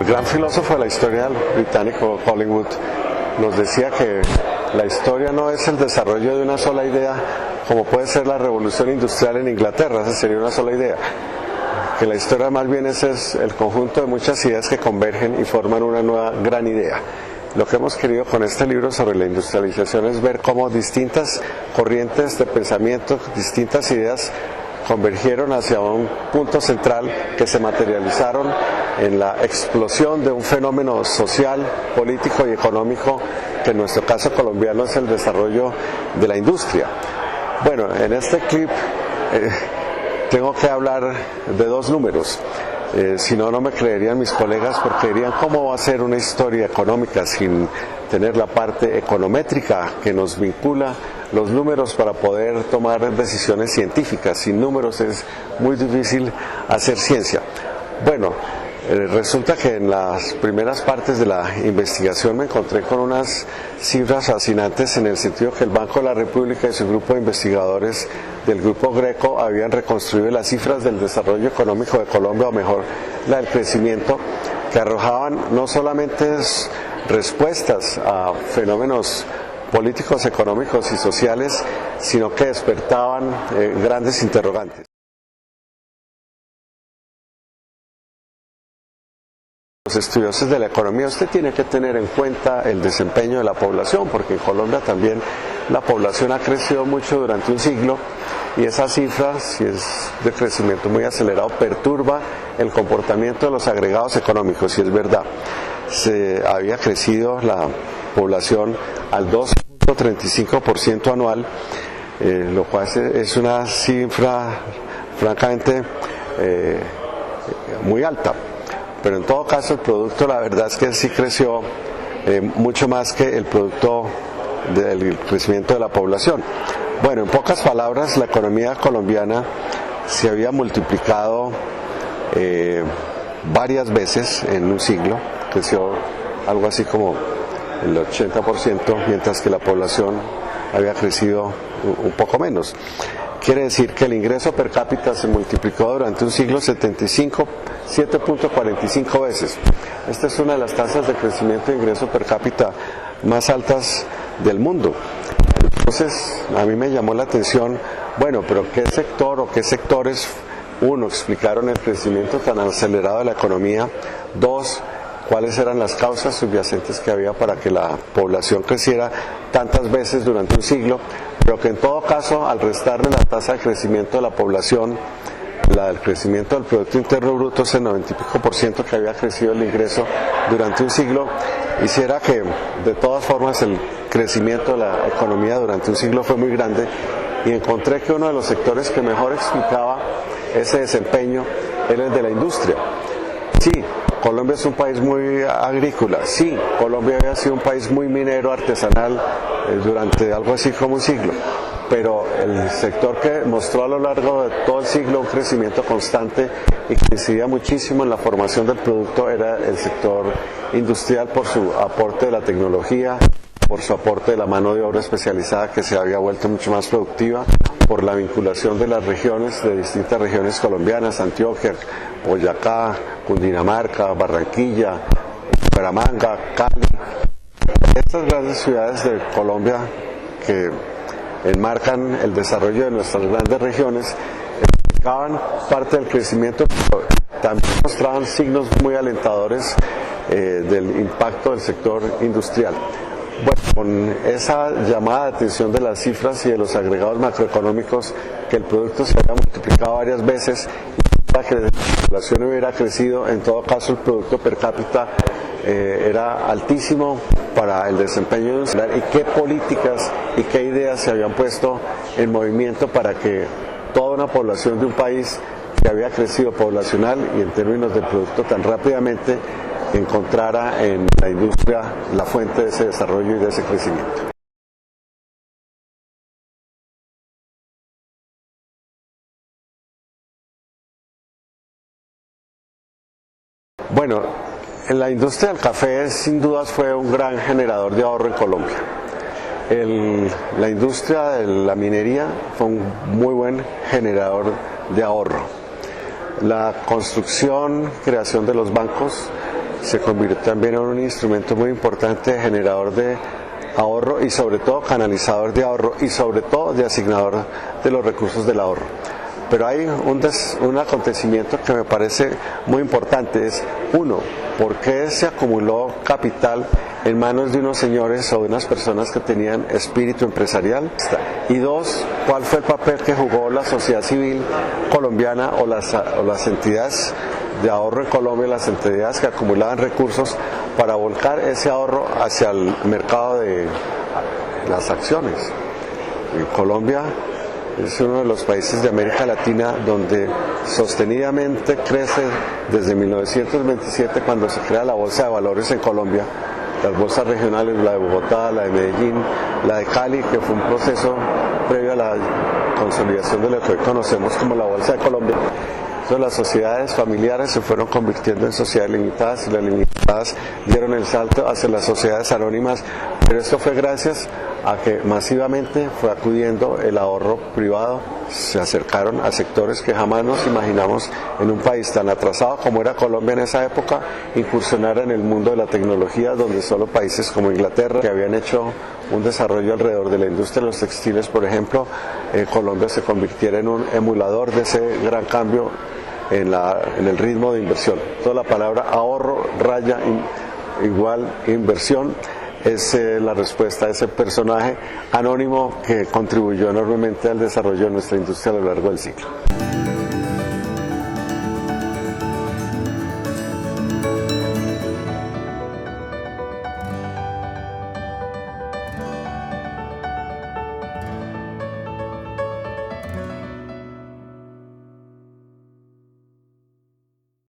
El gran filósofo de la historia, el británico Collingwood, nos decía que la historia no es el desarrollo de una sola idea, como puede ser la revolución industrial en Inglaterra, esa sería una sola idea. Que la historia más bien es el conjunto de muchas ideas que convergen y forman una nueva gran idea. Lo que hemos querido con este libro sobre la industrialización es ver cómo distintas corrientes de pensamiento, distintas ideas convergieron hacia un punto central que se materializaron en la explosión de un fenómeno social, político y económico que en nuestro caso colombiano es el desarrollo de la industria. Bueno, en este clip tengo que hablar de dos números. Si no, no me creerían mis colegas porque dirían cómo va a ser una historia económica sin tener la parte econométrica que nos vincula los números para poder tomar decisiones científicas. Sin números es muy difícil hacer ciencia. Bueno, resulta que en las primeras partes de la investigación me encontré con unas cifras fascinantes en el sentido que el Banco de la República y su grupo de investigadores del Grupo Greco habían reconstruido las cifras del desarrollo económico de Colombia, o mejor, la del crecimiento, que arrojaban no solamente respuestas a fenómenos políticos, económicos y sociales, sino que despertaban grandes interrogantes. Los estudiosos de la economía, usted tiene que tener en cuenta el desempeño de la población, porque en Colombia también la población ha crecido mucho durante un siglo y esa cifra, si es de crecimiento muy acelerado, perturba el comportamiento de los agregados económicos, y es verdad. Se había crecido la población al 2.35% anual, lo cual es una cifra francamente muy alta. Pero en todo caso el producto, la verdad es que sí creció mucho más que el producto del crecimiento de la población. Bueno, en pocas palabras, la economía colombiana se había multiplicado varias veces en un siglo, creció algo así como el 80%, mientras que la población había crecido un poco menos. Quiere decir que el ingreso per cápita se multiplicó durante un siglo 7.45 veces. Esta es una de las tasas de crecimiento de ingreso per cápita más altas del mundo. Entonces, a mí me llamó la atención, bueno, pero ¿qué sector o qué sectores, uno, explicaron el crecimiento tan acelerado de la economía? Dos, ¿cuáles eran las causas subyacentes que había para que la población creciera tantas veces durante un siglo? Pero que en todo caso, al restarle la tasa de crecimiento de la población, la del crecimiento del Producto Interno Bruto, ese 90 y pico % que había crecido el ingreso durante un siglo, hiciera que de todas formas el crecimiento de la economía durante un siglo fue muy grande, y encontré que uno de los sectores que mejor explicaba ese desempeño era el de la industria. Sí, Colombia es un país muy agrícola, sí, Colombia había sido un país muy minero, artesanal, durante algo así como un siglo, pero el sector que mostró a lo largo de todo el siglo un crecimiento constante y que incidía muchísimo en la formación del producto era el sector industrial, por su aporte de la tecnología, por su aporte de la mano de obra especializada que se había vuelto mucho más productiva, por la vinculación de las regiones, de distintas regiones colombianas, Antioquia, Boyacá, Cundinamarca, Barranquilla, Bucaramanga, Cali. Estas grandes ciudades de Colombia que enmarcan el desarrollo de nuestras grandes regiones explicaban parte del crecimiento, pero también mostraban signos muy alentadores del impacto del sector industrial. Bueno, con esa llamada de atención de las cifras y de los agregados macroeconómicos, que el producto se había multiplicado varias veces y para que la población hubiera crecido, en todo caso el producto per cápita era altísimo para el desempeño industrial, y qué políticas y qué ideas se habían puesto en movimiento para que toda una población de un país que había crecido poblacional y en términos de producto tan rápidamente encontrara en la industria la fuente de ese desarrollo y de ese crecimiento. Bueno, en la industria del café sin dudas fue un gran generador de ahorro en Colombia. La industria de la minería fue un muy buen generador de ahorro. La construcción, creación de los bancos se convirtió también en un instrumento muy importante generador de ahorro y sobre todo canalizador de ahorro y sobre todo de asignador de los recursos del ahorro. Pero hay un acontecimiento que me parece muy importante, es uno, ¿por qué se acumuló capital en manos de unos señores o de unas personas que tenían espíritu empresarial? Y dos, ¿cuál fue el papel que jugó la sociedad civil colombiana o las entidades de ahorro en Colombia, las entidades que acumulaban recursos para volcar ese ahorro hacia el mercado de las acciones? En Colombia es uno de los países de América Latina donde sostenidamente crece desde 1927, cuando se crea la Bolsa de Valores en Colombia, las bolsas regionales, la de Bogotá, la de Medellín, la de Cali, que fue un proceso previo a la consolidación de lo que hoy conocemos como la Bolsa de Colombia. Entonces las sociedades familiares se fueron convirtiendo en sociedades limitadas y las limitadas dieron el salto hacia las sociedades anónimas, pero esto fue gracias a que masivamente fue acudiendo el ahorro privado, se acercaron a sectores que jamás nos imaginamos en un país tan atrasado como era Colombia en esa época, incursionar en el mundo de la tecnología, donde solo países como Inglaterra, que habían hecho un desarrollo alrededor de la industria de los textiles, por ejemplo, Colombia se convirtiera en un emulador de ese gran cambio en el ritmo de inversión. Toda la palabra ahorro, raya, igual inversión, es la respuesta a ese personaje anónimo que contribuyó enormemente al desarrollo de nuestra industria a lo largo del siglo.